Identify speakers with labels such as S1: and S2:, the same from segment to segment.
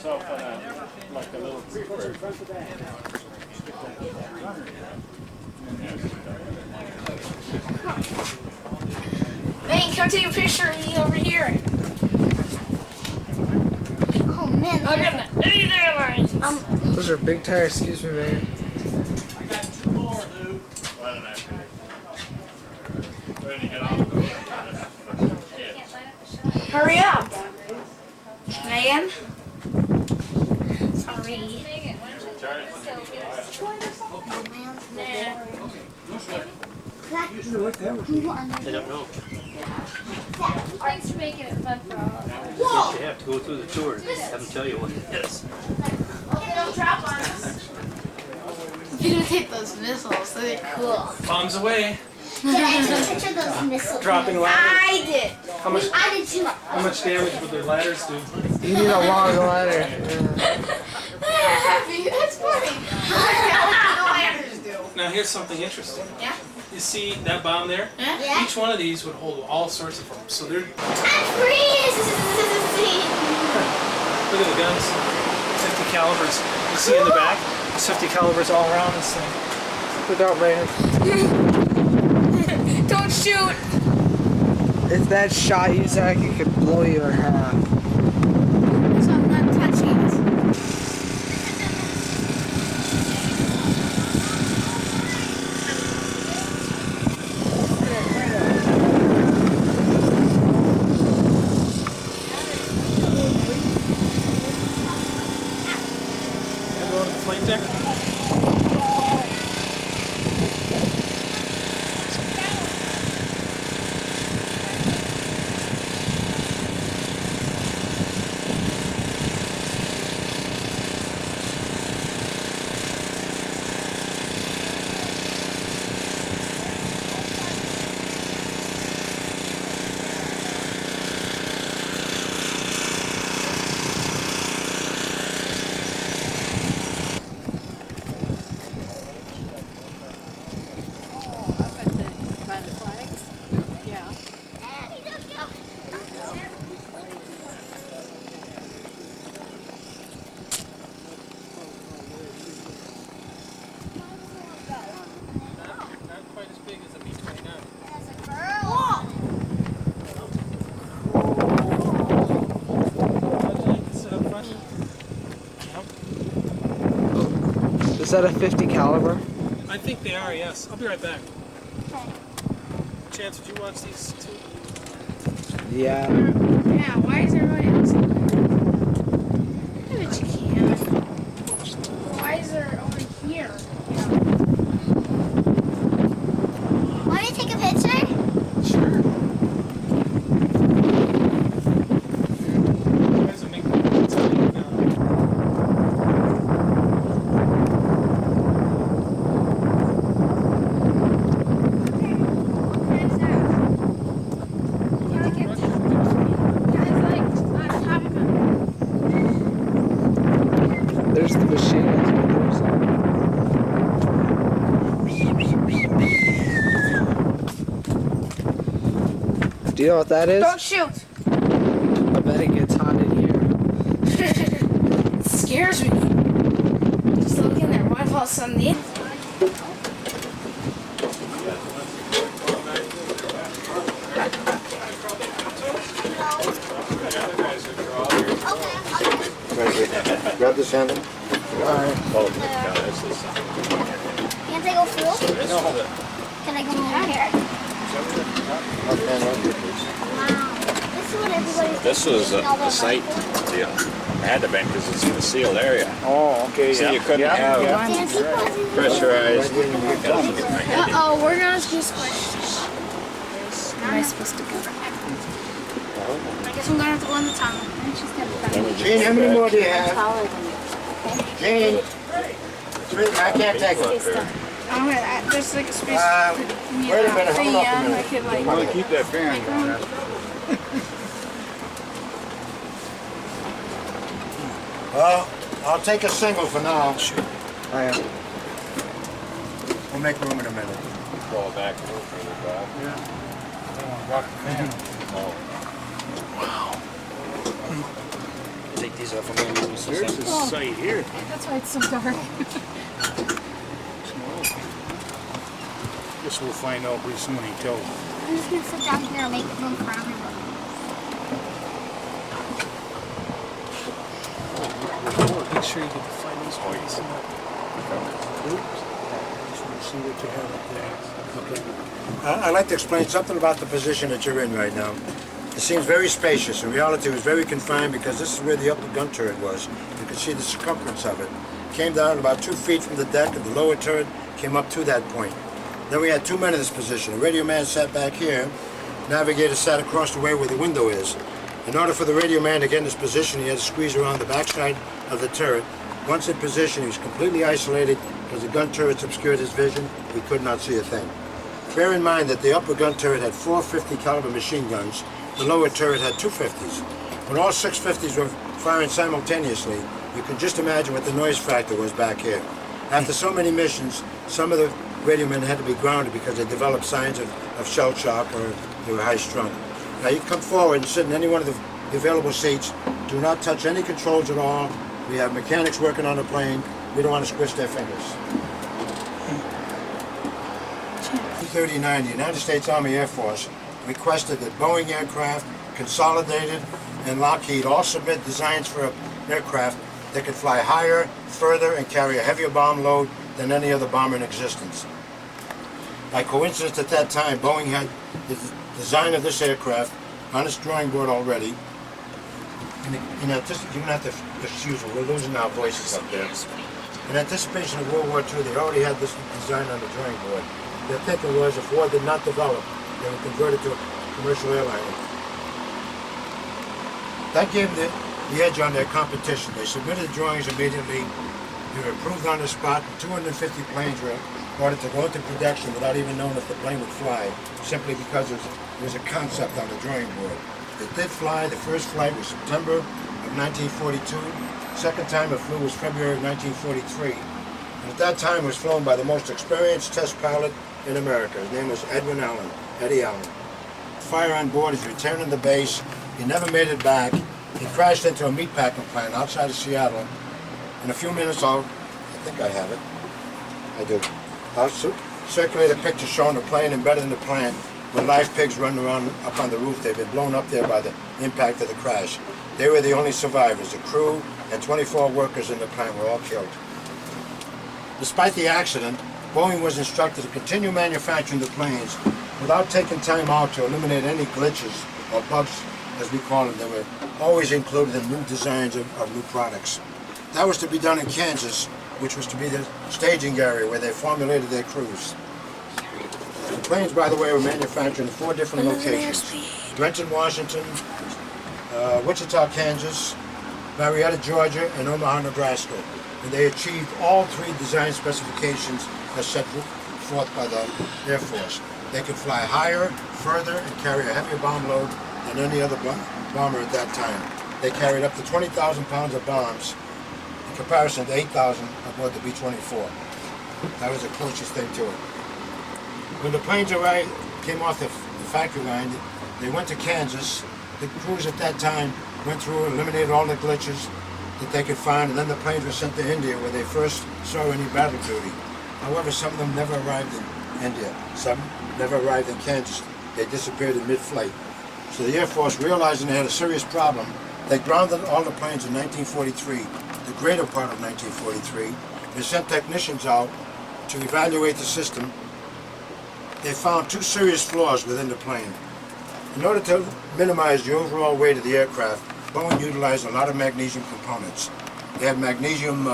S1: yourself on like a little creeper.
S2: Hey, come take a picture of me over here.
S3: Oh man.
S2: Look at that.
S4: Those are big tires, excuse me, man.
S1: I got 2 more, dude. Why don't I? Ready to get off?
S2: Hurry up. Megan? Sorry.
S5: They don't know.
S3: Thanks for making it fun for all of us.
S5: You have to go through the tour and have them tell you what it is.
S2: Okay, don't drop on us. Videotape those missiles. They're cool.
S1: Bombs away.
S3: Yeah, take a picture of those missiles.
S1: Dropping ladders.
S2: I did.
S1: How much?
S3: I did too.
S1: How much damage would the ladders do?
S4: You need a long ladder.
S2: That's funny. The ladders do.
S1: Now here's something interesting.
S2: Yeah?
S1: You see that bomb there?
S3: Yeah.
S1: Each one of these would hold all sorts of bombs. So they're
S3: I'm freezing.
S1: look at the guns. 50 calibers. You see in the back? There's 50 calibers all around this thing.
S4: Look out, man.
S2: Don't shoot.
S4: If that shot you, Zach, it could blow you in half.
S2: So I'm not touching it.
S1: Go to the flight deck. Not quite as big as a B29.
S4: Is that a 50 caliber?
S1: I think they are, yes. I'll be right back. Chance, would you watch these two?
S4: Yeah.
S2: Yeah, why is everybody else in there? I bet you can. Why is there over here?
S3: Want me to take a picture?
S1: Sure. You guys will make me tell you now.
S4: There's the machine. Do you know what that is?
S2: Don't shoot.
S4: I bet it gets hot in here.
S2: It scares me. Just look in there. What if all of a sudden the
S6: Grab this handle.
S4: Alright.
S3: Can't I go through? Can I go over here? Wow. This is what everybody's
S7: This was
S3: doing all
S7: a
S3: their
S7: site
S3: life.
S7: deal. It had to be because it's in a sealed area.
S6: Oh, okay.
S7: See, you couldn't have
S3: Damn, people-
S7: pressurized.
S2: Uh-oh, we're gonna just squish. Where am I supposed to go? I guess I'm gonna have to go in the tunnel.
S6: Gene, how many more do you have? Gene. Three, I can't take it.
S2: Okay, there's like a space.
S6: Wait a minute, hold up a
S2: I
S6: minute.
S2: could like.
S6: Want to keep that fan going. Well, I'll take a single for now.
S4: I am.
S6: We'll make room in a minute.
S7: Roll it back a little further back.
S6: Rock the fan.
S7: Oh.
S5: Take take these off. I'm going to use
S1: There's
S5: this.
S1: a site here.
S2: That's why it's so dark.
S1: Guess we'll find out pretty soon when he tells.
S3: I'm just gonna sit down here and make room for everyone.
S1: Make sure you get the finance points. See what you have up there.
S6: Okay. I'd like to explain something about the position that you're in right now. It seems very spacious. In reality, it was very confined because this is where the upper gun turret was. You can see the circumference of it. Came down about 2 feet from the deck, and the lower turret came up to that point. Then we had two men in this position. The radio man sat back here. Navigator sat across the way where the window is. In order for the radio man to get in this position, he had to squeeze around the backside of the turret. Once in position, he was completely isolated because the gun turrets obscured his vision. We could not see a thing. Bear in mind that the upper gun turret had 4 50 caliber machine guns. The lower turret had 2 50s. When all 6 50s were firing simultaneously, you can just imagine what the noise factor was back here. After so many missions, some of the radio men had to be grounded because they developed signs of shell shock or they were high-strung. Now you come forward and sit in any one of the available seats. Do not touch any controls at all. We have mechanics working on the plane. We don't want to squish their fingers. B29, the United States Army Air Force requested that Boeing aircraft, Consolidated, and Lockheed all submit designs for an aircraft that could fly higher, further, and carry a heavier bomb load than any other bomber in existence. By coincidence, at that time, Boeing had the design of this aircraft on its drawing board already. And you're going to have to excuse me, we're losing our voices up there. In anticipation of World War II, they already had this design on the drawing board. Their thinking was if war did not develop, they would convert it to a commercial airliner. That gave them the edge on their competition. They submitted drawings immediately. They were approved on the spot, and 250 planes were ordered to go into production without even knowing if the plane would fly, simply because there was a concept on the drawing board. It did fly. The first flight was September of 1942. The second time it flew was February of 1943. And at that time it was flown by the most experienced test pilot in America. His name was Eddie Allen. Fire on board, he's returning to base. He never made it back. He crashed into a meatpacking plant outside of Seattle. In a few minutes, I think I have it. I do. I'll circulate a picture showing the plane embedded in the plant with live pigs running around up on the roof. They've been blown up there by the impact of the crash. They were the only survivors. The crew and 24 workers in the plant were all killed. Despite the accident, Boeing was instructed to continue manufacturing the planes without taking time out to eliminate any glitches or bugs, as we call them. They were always included in new designs of new products. That was to be done in Kansas, which was to be the staging area where they formulated their crews. The planes, by the way, were manufactured in 4 different locations. Renton, Washington, Wichita, Kansas, Marietta, Georgia, and Omaha, Nebraska. And they achieved all 3 design specifications as set forth by the Air Force. They could fly higher, further, and carry a heavier bomb load than any other bomber at that time. They carried up to 20,000 pounds of bombs in comparison to 8,000 aboard the B-24. That was the closest thing to it. When the planes came off the factory line, they went to Kansas. The crews at that time went through and eliminated all the glitches that they could find, and then the planes were sent to India where they first saw any battle duty. However, some of them never arrived in India. Some never arrived in Kansas. They disappeared in mid-flight. So the Air Force, realizing they had a serious problem, they grounded all the planes in 1943, the greater part of 1943. They sent technicians out to evaluate the system. They found 2 serious flaws within the plane. In order to minimize the overall weight of the aircraft, Boeing utilized a lot of magnesium components. They had magnesium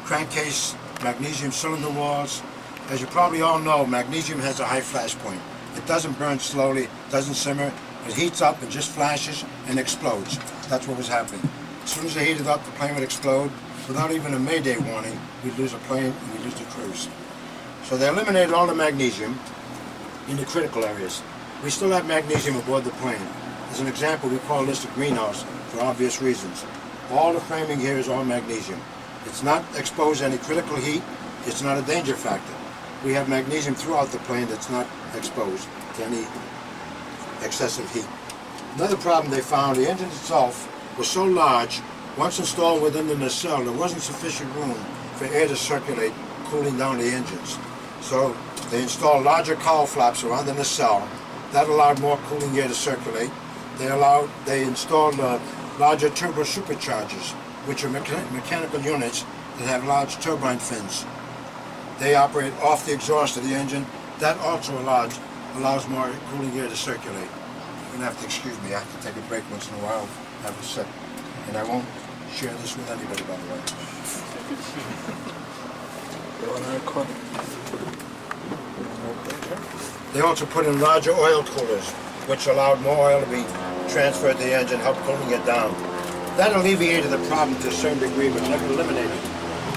S6: crankcase, magnesium cylinder walls. As you probably all know, magnesium has a high flash point. It doesn't burn slowly, it doesn't simmer. It heats up, it just flashes and explodes. That's what was happening. As soon as it heated up, the plane would explode. Without even a mayday warning, we'd lose a plane and we'd lose the crews. So they eliminated all the magnesium in the critical areas. We still have magnesium aboard the plane. As an example, we call this the greenhouse for obvious reasons. All the framing here is all magnesium. It's not exposed to any critical heat. It's not a danger factor. We have magnesium throughout the plane that's not exposed to any excessive heat. Another problem they found, the engine itself was so large, Once installed within the nacelle, there wasn't sufficient room for air to circulate, cooling down the engines. So they installed larger cowl flaps around the nacelle. That allowed more cooling air to circulate. They installed larger turbo superchargers, which are mechanical units that have large turbine fins. They operate off the exhaust of the engine. That also allows more cooling air to circulate. You're gonna have to excuse me. I have to take a break once in a while, have a sip, and I won't share this with anybody, by the way. They also put in larger oil coolers, which allowed more oil to be transferred to the engine, helped cooling it down. That alleviated the problem to a certain degree, but never eliminated it.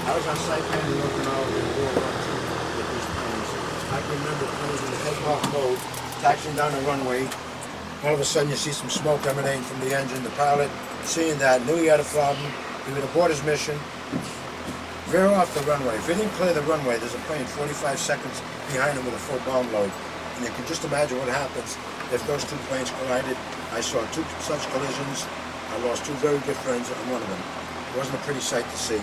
S6: I was on site planning working all in World War II with these planes. I can remember planes in the head-off mode, taxiing down the runway. All of a sudden you see some smoke emanating from the engine. The pilot, seeing that, knew he had a problem. He would abort his mission, veer off the runway. If he didn't clear the runway, there's a plane 45 seconds behind him with a full bomb load. And you can just imagine what happens if those two planes collided. I saw two such collisions. I lost two very good friends on one of them. It wasn't a pretty sight to see.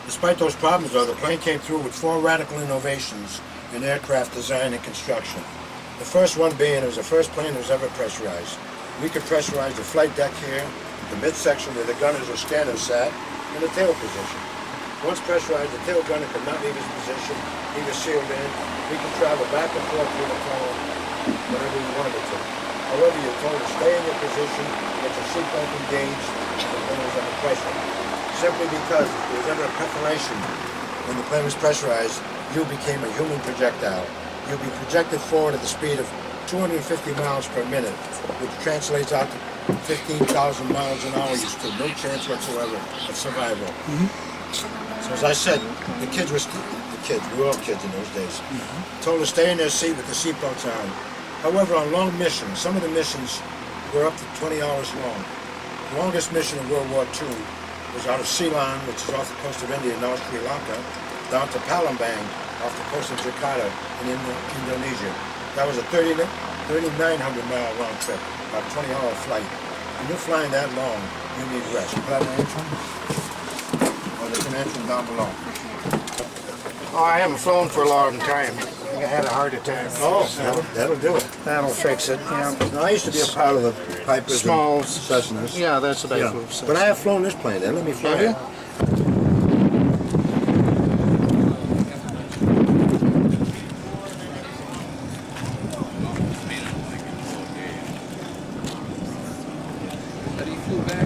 S6: Despite those problems, though, the plane came through with 4 radical innovations in aircraft design and construction. The first one being, it was the first plane that was ever pressurized. We could pressurize the flight deck here, the midsection where the gunners or scanners sat, and the tail position. Once pressurized, the tail gunner could not leave his position. He was sealed in. We could travel back and forth through the plane whenever we wanted to. However, you're told to stay in your position, get your seatbelt engaged, and the plane was under pressure. Simply because if there was ever a perforation when the plane was pressurized, you became a human projectile. You'll be projected forward at the speed of 250 miles per minute, which translates out to 15,000 miles an hour. You stood no chance whatsoever of survival. So as I said, we were all kids in those days, told to stay in their seat with the seatbelts on. However, on long missions, some of the missions were up to 20 hours long. The longest mission in World War II was out of Ceylon, which is off the coast of India, now Sri Lanka, down to Palembang, off the coast of Jakarta in Indonesia. That was a 3,900 mile round trip, about a 20-hour flight. When you're flying that long, you need rest. You have an engine? Oh, there's an engine down below.
S8: Oh, I haven't flown for a long time. I think I had a heart attack.
S6: Oh, that'll do it.
S8: That'll fix it, yeah.
S6: Now, I used to be a pilot of Pipers
S8: Smalls.
S6: and Cessnas.
S8: Yeah, that's what I flew.
S6: But I have flown this plane. They let me fly it.
S4: But he flew back